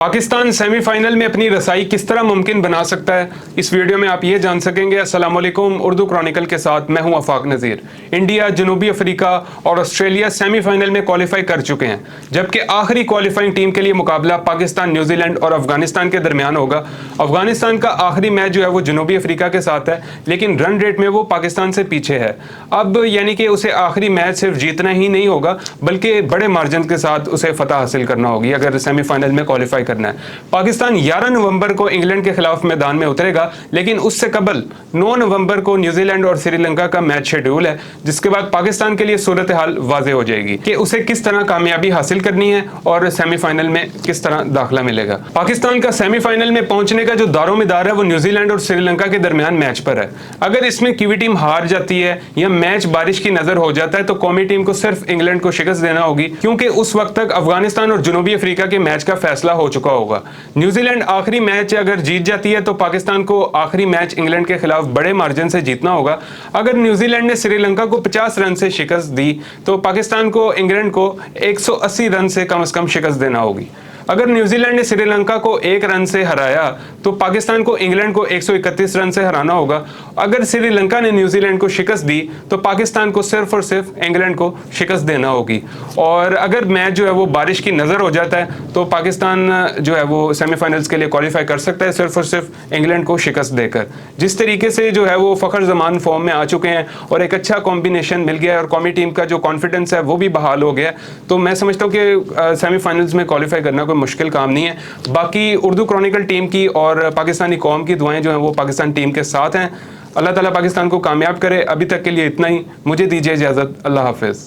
Pakistan semifinal में अपनी रसाई किस तरह मुमकिन बना सकता है, इस वीडियो में आप ये जान सकेंगे। अस्सलाम वालेकुम, उर्दू क्रॉनिकल के साथ मैं हूं आफाक नज़ीर। इंडिया, जनूबी अफ्रीका और ऑस्ट्रेलिया सेमीफाइनल में क्वालिफाई कर चुके हैं, जबकि आखिरी क्वालिफाइंग टीम के लिए मुकाबला पाकिस्तान, न्यूजीलैंड और अफगानिस्तान के दरमियान होगा। अफगानिस्तान का आखिरी मैच जो है वो जनूबी अफ्रीका के साथ है, लेकिन रन रेट में वो पाकिस्तान से पीछे है। अब यानी कि उसे आखिरी मैच सिर्फ जीतना ही नहीं होगा, बल्कि बड़े मार्जिन के साथ उसे फतह हासिल करना होगी अगर सेमीफाइनल में क्वालिफाई करना है। पाकिस्तान 11 नवंबर को इंग्लैंड के खिलाफ मैदान में उतरेगा, लेकिन उससे कबल 9 नवंबर को न्यूजीलैंड और श्रीलंका का मैच शेड्यूल है, जिसके बाद पाकिस्तान के लिए सूरत हाल वाज़ेह हो जाएगी कि उसे किस तरह कामयाबी हासिल करनी है और सेमीफाइनल में किस तरह दाखिला मिलेगा। पाकिस्तान का सेमीफाइनल में पहुंचने का जो दारोमदार है वो न्यूजीलैंड और श्रीलंका के दरमियान मैच पर है। अगर इसमें कीवी टीम हार जाती है या मैच बारिश की नजर हो जाता है तो कौमी टीम को सिर्फ इंग्लैंड को शिकस्त देना होगी, क्योंकि उस वक्त तक अफगानिस्तान और जनूबी अफ्रीका के मैच का फैसला हो चुका होगा। न्यूजीलैंड आखिरी मैच अगर जीत जाती है तो पाकिस्तान को आखिरी मैच इंग्लैंड के खिलाफ बड़े मार्जिन से जीतना होगा। अगर न्यूजीलैंड ने श्रीलंका को 50 रन से शिकस्त दी तो पाकिस्तान को इंग्लैंड को 180 रन से कम शिकस्त देना होगी। अगर न्यूजीलैंड ने श्रीलंका को 1 रन से हराया तो पाकिस्तान को इंग्लैंड को 131 रन से हराना होगा। अगर श्रीलंका ने न्यूजीलैंड को शिकस्त दी तो पाकिस्तान को सिर्फ और सिर्फ इंग्लैंड को शिकस्त देना होगी। और अगर मैच जो है वो बारिश की नज़र हो जाता है तो पाकिस्तान जो है वो सेमीफाइनल्स के लिए क्वालिफाई कर सकता है सिर्फ और सिर्फ इंग्लैंड को शिकस्त देकर। जिस तरीके से जो है वो फ़खर ज़मान फॉर्म में आ चुके हैं और एक अच्छा कॉम्बिनेशन मिल गया है और कौमी टीम का जो कॉन्फिडेंस है वो भी बहाल हो गया, तो मैं समझता हूँ कि सेमीफाइनल्स में क्वालिफाई करना कोई मुश्किल काम नहीं है। बाकी उर्दू क्रॉनिकल टीम की और पाकिस्तानी कौम की दुआएं जो हैं वो पाकिस्तान टीम के साथ हैं। अल्लाह ताला पाकिस्तान को कामयाब करे। अभी तक के लिए इतना ही, मुझे दीजिए इजाज़त। अल्लाह हाफिज़।